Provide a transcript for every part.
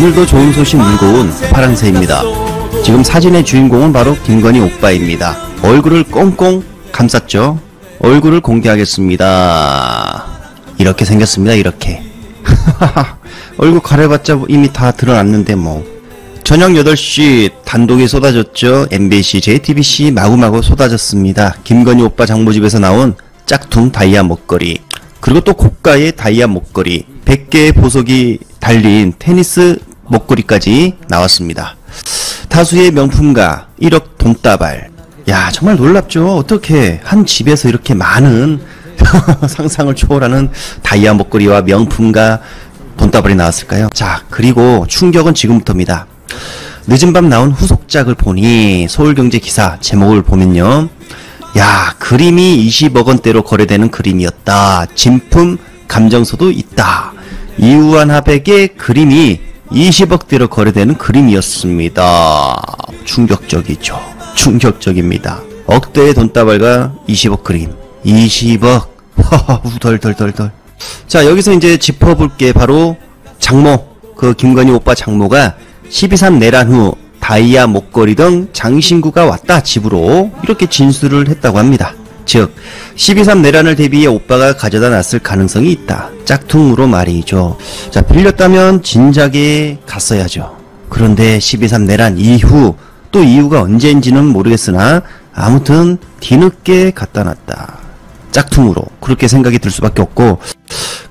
오늘도 좋은 소식 물고 온 파랑새입니다. 지금 사진의 주인공은 바로 김건희 오빠입니다. 얼굴을 꽁꽁 감쌌죠. 얼굴을 공개하겠습니다. 이렇게 생겼습니다. 이렇게. 얼굴 가려봤자 이미 다 드러났는데 뭐. 저녁 8시 단독이 쏟아졌죠. MBC, JTBC 마구마구 쏟아졌습니다. 김건희 오빠 장모집에서 나온 짝퉁 다이아 목걸이, 그리고 또 고가의 다이아 목걸이, 100개의 보석이 달린 테니스 목걸이까지 나왔습니다. 다수의 명품가, 1억 돈다발. 야, 정말 놀랍죠. 어떻게 한 집에서 이렇게 많은 상상을 초월하는 다이아 목걸이와 명품가, 돈다발이 나왔을까요? 자, 그리고 충격은 지금부터입니다. 늦은 밤 나온 후속작을 보니 서울경제 기사 제목을 보면요, 야, 그림이 20억 원대로 거래되는 그림이었다. 진품 감정서도 있다. 이우환 하백의 그림이 20억대로 거래되는 그림이었습니다. 충격적이죠. 충격적입니다. 억대의 돈다발과 20억 그림. 20억. 덜. 자, 여기서 이제 짚어볼 게 바로 장모, 그 김건희 오빠 장모가 12.3 내란 후 다이아 목걸이 등 장신구가 왔다 집으로, 이렇게 진술을 했다고 합니다. 즉 12.3 내란을 대비해 오빠가 가져다 놨을 가능성이 있다. 짝퉁으로 말이죠. 자, 빌렸다면 진작에 갔어야죠. 그런데 12.3 내란 이후, 또 이유가 언제인지는 모르겠으나 아무튼 뒤늦게 갖다 놨다. 짝퉁으로, 그렇게 생각이 들 수밖에 없고,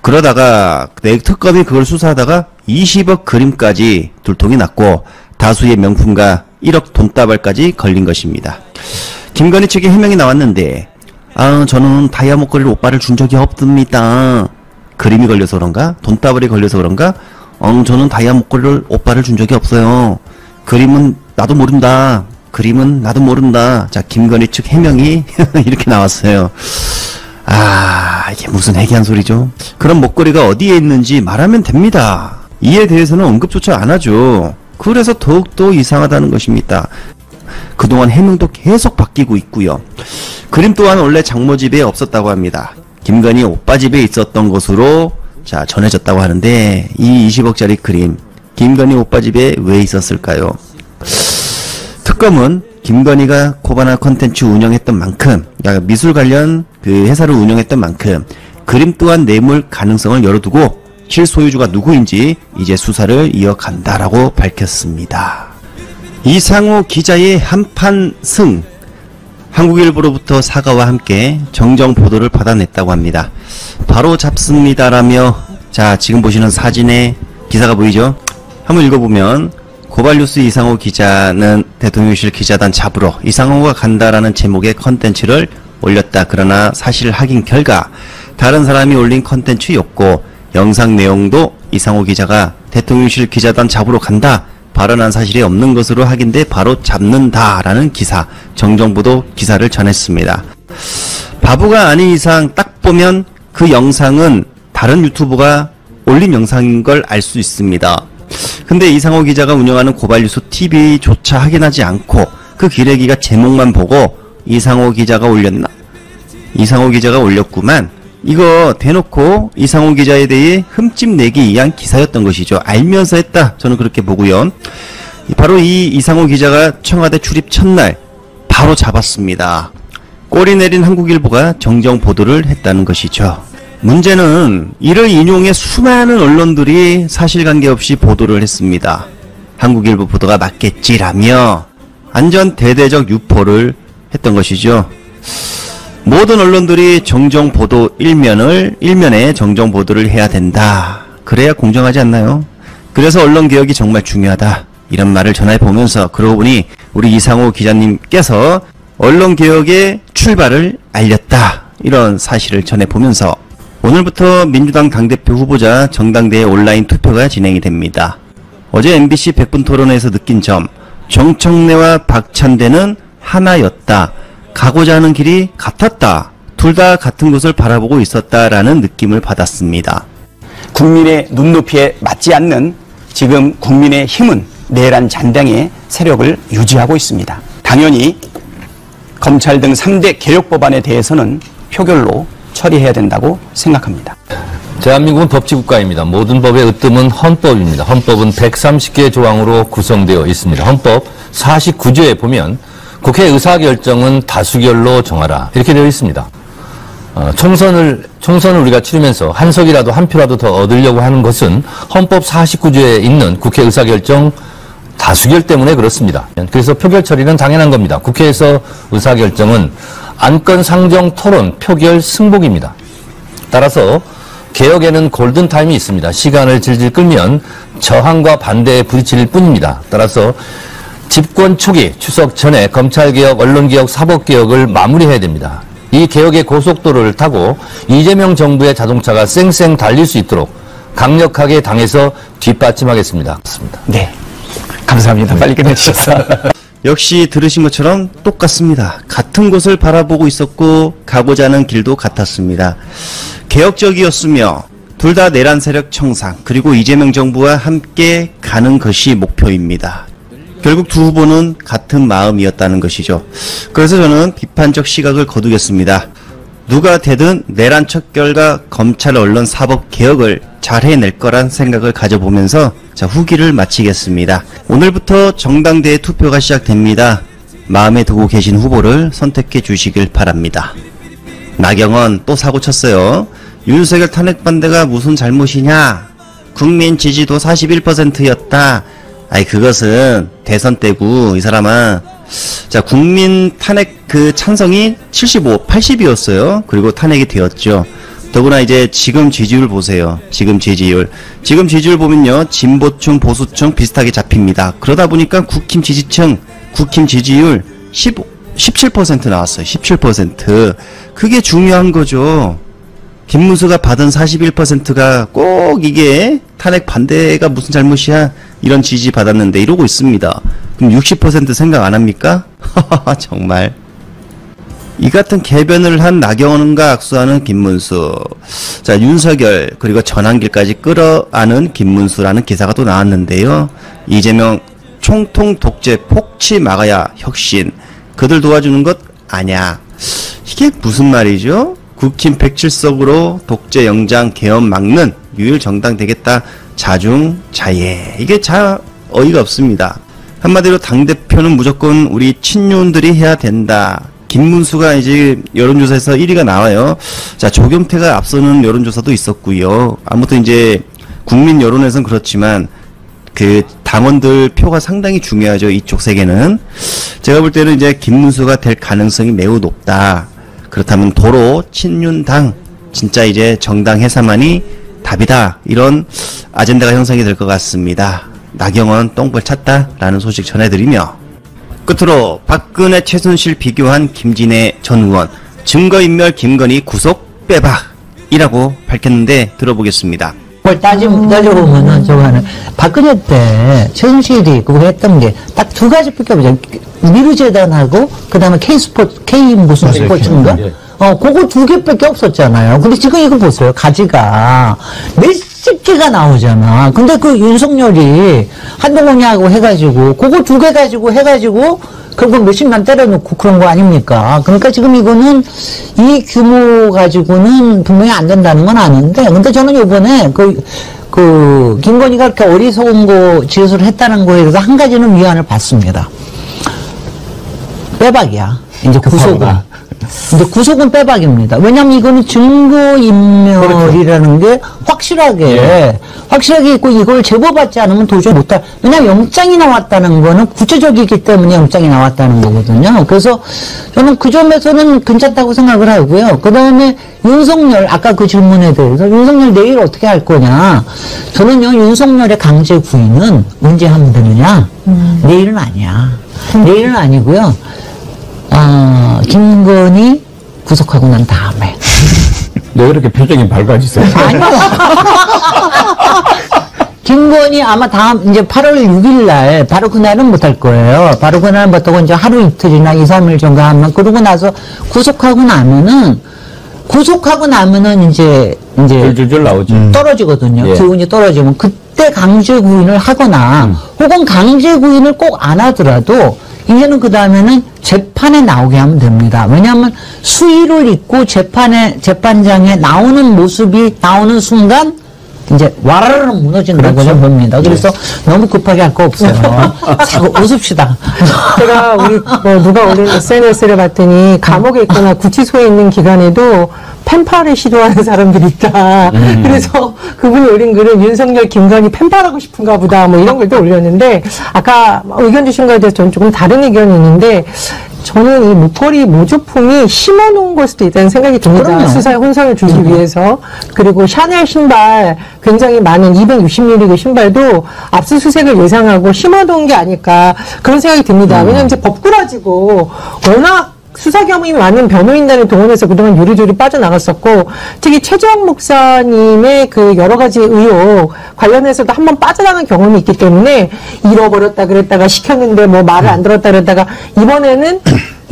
그러다가 내 특검이 그걸 수사하다가 20억 그림까지 둘통이 났고 다수의 명품가 1억 돈다발까지 걸린 것입니다. 김건희 측의 해명이 나왔는데, 저는 다이아 목걸이를 오빠를 준 적이 없습니다. 그림이 걸려서 그런가? 돈다발이 걸려서 그런가? 저는 다이아 목걸이를 오빠를 준 적이 없어요. 그림은 나도 모른다. 그림은 나도 모른다. 자, 김건희 측 해명이 이렇게 나왔어요. 이게 무슨 해괴한 소리죠? 그럼 목걸이가 어디에 있는지 말하면 됩니다. 이에 대해서는 언급조차 안 하죠. 그래서 더욱더 이상하다는 것입니다. 그동안 해명도 계속 바뀌고 있고요. 그림 또한 원래 장모 집에 없었다고 합니다. 김건희 오빠 집에 있었던 것으로 자 전해졌다고 하는데, 이 20억짜리 그림 김건희 오빠 집에 왜 있었을까요? 특검은 김건희가 코바나 컨텐츠 운영했던 만큼, 미술 관련 그 회사를 운영했던 만큼 그림 또한 뇌물 가능성을 열어두고 실소유주가 누구인지 이제 수사를 이어간다라고 밝혔습니다. 이상호 기자의 한판 승, 한국일보로부터 사과와 함께 정정 보도를 받아냈다고 합니다. 바로 잡습니다라며, 자, 지금 보시는 사진에 기사가 보이죠? 한번 읽어보면, 고발뉴스 이상호 기자는 대통령실 기자단 잡으러 이상호가 간다라는 제목의 컨텐츠를 올렸다. 그러나 사실 확인 결과 다른 사람이 올린 컨텐츠였고, 영상 내용도 이상호 기자가 대통령실 기자단 잡으러 간다 발언한 사실이 없는 것으로 확인돼 바로 잡는다라는 기사, 정정보도 기사를 전했습니다. 바보가 아닌 이상 딱 보면 그 영상은 다른 유튜버가 올린 영상인 걸 알 수 있습니다. 근데 이상호 기자가 운영하는 고발뉴스 TV조차 확인하지 않고 그 기레기가 제목만 보고 이상호 기자가 올렸나? 이상호 기자가 올렸구만. 이거 대놓고 이상호 기자에 대해 흠집 내기 위한 기사였던 것이죠. 알면서 했다. 저는 그렇게 보고요. 바로 이 이상호 기자가 청와대 출입 첫날 바로 잡았습니다. 꼬리 내린 한국일보가 정정 보도를 했다는 것이죠. 문제는 이를 인용해 수많은 언론들이 사실관계 없이 보도를 했습니다. 한국일보 보도가 맞겠지라며 완전 대대적 유포를 했던 것이죠. 모든 언론들이 정정 보도 일면에 정정 보도를 해야 된다. 그래야 공정하지 않나요? 그래서 언론 개혁이 정말 중요하다. 이런 말을 전해보면서, 그러고 보니 우리 이상호 기자님께서 언론 개혁의 출발을 알렸다. 이런 사실을 전해보면서 오늘부터 민주당 당대표 후보자 전당대회 온라인 투표가 진행이 됩니다. 어제 MBC 100분 토론에서 느낀 점, 정청래와 박찬대는 하나였다. 가고자 하는 길이 같았다. 둘 다 같은 곳을 바라보고 있었다라는 느낌을 받았습니다. 국민의 눈높이에 맞지 않는 지금 국민의 힘은 내란 잔당의 세력을 유지하고 있습니다. 당연히 검찰 등 3대 개혁 법안에 대해서는 표결로 처리해야 된다고 생각합니다. 대한민국은 법치국가입니다. 모든 법의 으뜸은 헌법입니다. 헌법은 130개의 조항으로 구성되어 있습니다. 헌법 49조에 보면 국회 의사결정은 다수결로 정하라 이렇게 되어 있습니다. 총선을 우리가 치르면서 한 석이라도 한 표라도 더 얻으려고 하는 것은 헌법 49조에 있는 국회 의사결정 다수결 때문에 그렇습니다. 그래서 표결 처리는 당연한 겁니다. 국회에서 의사결정은 안건 상정 토론 표결 승복입니다. 따라서 개혁에는 골든타임이 있습니다. 시간을 질질 끌면 저항과 반대에 부딪힐 뿐입니다. 따라서 집권 초기 추석 전에 검찰개혁, 언론개혁, 사법개혁을 마무리해야 됩니다. 이 개혁의 고속도로를 타고 이재명 정부의 자동차가 쌩쌩 달릴 수 있도록 강력하게 당에서 뒷받침하겠습니다. 네. 감사합니다. 빨리 끝내주셔서. 역시 들으신 것처럼 똑같습니다. 같은 곳을 바라보고 있었고 가고자 하는 길도 같았습니다. 개혁적이었으며 둘 다 내란 세력 청산 그리고 이재명 정부와 함께 가는 것이 목표입니다. 결국 두 후보는 같은 마음이었다는 것이죠. 그래서 저는 비판적 시각을 거두겠습니다. 누가 되든 내란 척결과 검찰 언론 사법 개혁을 잘 해낼 거란 생각을 가져보면서 자, 후기를 마치겠습니다. 오늘부터 정당대회 투표가 시작됩니다. 마음에 두고 계신 후보를 선택해 주시길 바랍니다. 나경원 또 사고 쳤어요. 윤석열 탄핵 반대가 무슨 잘못이냐? 국민 지지도 41%였다. 아이 그것은 대선 때고 이 사람아. 자, 국민 탄핵 그 찬성이 80이었어요. 그리고 탄핵이 되었죠. 더구나 이제 지금 지지율 보세요. 지금 지지율 보면요. 진보층, 보수층 비슷하게 잡힙니다. 그러다 보니까 국힘 지지율 17% 나왔어요. 17%. 그게 중요한 거죠. 김문수가 받은 41%가 꼭 이게 탄핵 반대가 무슨 잘못이야? 이런 지지 받았는데 이러고 있습니다. 그럼 60% 생각 안 합니까? 정말. 이 같은 개변을 한 나경원과 악수하는 김문수. 자, 윤석열 그리고 전환길까지 끌어안은 김문수라는 기사가 또 나왔는데요. 이재명 총통 독재 폭치 막아야 혁신. 그들 도와주는 것 아냐. 이게 무슨 말이죠? 국힘 107석으로 독재 영장 개헌 막는 유일 정당 되겠다. 자중자애. 이게 어이가 없습니다. 한마디로 당대표는 무조건 우리 친윤들이 해야 된다. 김문수가 이제 여론조사에서 1위가 나와요. 자, 조경태가 앞서는 여론조사도 있었고요. 아무튼 이제 국민 여론에선 그렇지만 그 당원들 표가 상당히 중요하죠. 이쪽 세계는. 제가 볼 때는 이제 김문수가 될 가능성이 매우 높다. 그렇다면 도로 친윤당 진짜 이제 정당 해산만이 답이다. 이런 아젠다가 형성이 될 것 같습니다. 나경원 똥벌 찼다라는 소식 전해드리며 끝으로 박근혜 최순실 비교한 김진애 전 의원 증거인멸 김건희 구속 빼박이라고 밝혔는데 들어보겠습니다. 그걸 따져보면은 저거는 박근혜 때 최순실이 그거 했던 게 딱 두 가지밖에 없죠. 미르재단하고 그다음에 K 무슨 스포츠인가? 그거 두 개밖에 없었잖아요. 근데 지금 이거 보세요. 가지가 몇십 개가 나오잖아. 근데 그 윤석열이 한동훈이하고 해가지고 그거 두 개 가지고 해가지고 그거 몇십만 때려놓고 그런 거 아닙니까? 그러니까 지금 이거는 이 규모 가지고는 분명히 안 된다는 건 아는데, 근데 저는 요번에 김건희가 그렇게 어리석은 거 지수를 했다는 거에 대해서 한 가지는 위안을 받습니다. 빼박이야. 이제 구속은. 이제 구속은 빼박입니다. 왜냐면 이거는 증거인멸이라는 게 확실하게 있고 이걸 제보받지 않으면 도저히 못할. 왜냐면 영장이 나왔다는 거는 구체적이기 때문에 영장이 나왔다는 거거든요. 그래서 저는 그 점에서는 괜찮다고 생각을 하고요. 그 다음에 윤석열, 아까 그 질문에 대해서 윤석열 내일 어떻게 할 거냐. 저는요, 윤석열의 강제 구인은 언제 하면 되느냐. 내일은 아니야. 내일은 아니고요. 김건희 구속하고 난 다음에. 왜 그렇게 표정이 밝아지세요? 아니요. 김건희 아마 이제 8월 6일 날, 바로 그날은 못할 거예요. 바로 그날부터 이제 하루 이틀이나 2, 3일 정도 하면, 그러고 나서 구속하고 나면은 이제 줄줄줄 나오죠. 떨어지거든요. 예. 기운이 떨어지면. 그때 강제 구인을 하거나, 혹은 강제 구인을 꼭 안 하더라도, 이제는 그 다음에는 재판에 나오게 하면 됩니다. 왜냐하면 수의를 입고 재판장에 나오는 모습이 나오는 순간 이제 와라르 무너진다고 그렇죠. 봅니다. 그래서 너무 급하게 할 거 없어요. 자꾸 웃읍시다. 제가 우리 누가 올린 SNS를 봤더니 감옥에 있거나 구치소에 있는 기간에도 펜팔을 시도하는 사람들이 있다. 그래서 그분이 올린 글은 윤석열, 김건희 펜팔하고 싶은가 보다 뭐 이런 글도 올렸는데 아까 의견 주신 거에 대해서 저는 조금 다른 의견이 있는데 저는 이 목걸이 모조품이 심어놓은 걸 수도 있다는 생각이 듭니다. 그럼요. 수사에 혼선을 주기 위해서. 그리고 샤넬 신발 굉장히 많은 260mm 신발도 압수수색을 예상하고 심어놓은 게 아닐까 그런 생각이 듭니다. 왜냐하면 이제 법꾸라지고 워낙 수사 경험이 많은 변호인단을 동원해서 그동안 요리조리 빠져나갔었고, 특히 최재형 목사님의 그 여러 가지 의혹 관련해서도 한번 빠져나간 경험이 있기 때문에 잃어버렸다 그랬다가 시켰는데 뭐 말을 안 들었다 그랬다가 이번에는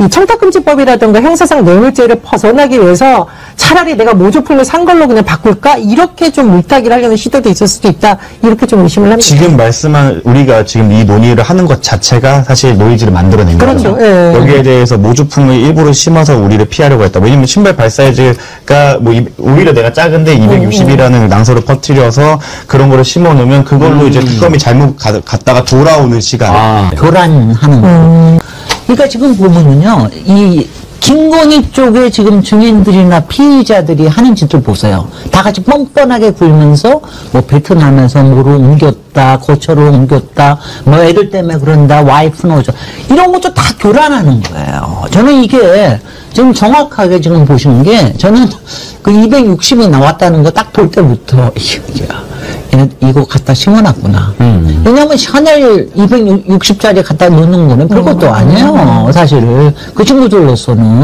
이 청탁금지법이라든가 형사상 뇌물죄를 벗어나기 위해서 차라리 내가 모조품을 산 걸로 그냥 바꿀까? 이렇게 좀 물타기를 하려는 시도도 있을 수도 있다. 이렇게 좀 의심을 합니다. 지금 말씀한 우리가 지금 이 논의를 하는 것 자체가 사실 노이즈를 만들어낸 그렇죠. 거죠. 예. 여기에 대해서 모조품을 일부러 심어서 우리를 피하려고 했다. 왜냐면 신발 발 사이즈가 뭐 오히려 내가 작은데 260이라는 낭설을 퍼뜨려서 그런 거를 심어 놓으면 그걸로 이제 특검이 잘못 갔다가 돌아오는 시간. 교란하는 거. 그러니까 지금 보면은요, 이 김건희 쪽에 지금 증인들이나 피의자들이 하는 짓을 보세요. 다 같이 뻔뻔하게 굴면서 뭐 베트남에서 뭐로 옮겼다, 거처로 옮겼다, 뭐 애들 때문에 그런다, 와이프는 어쩌 이런 것도 다 교란하는 거예요. 저는 이게 지금 정확하게 지금 보시는 게 저는 그 260이 나왔다는 거 딱 볼 때부터 이거 갖다 심어놨구나. 왜냐면 샤넬 260짜리 갖다 넣는 거는 별것도 아니에요. 사실 그 친구들로서는.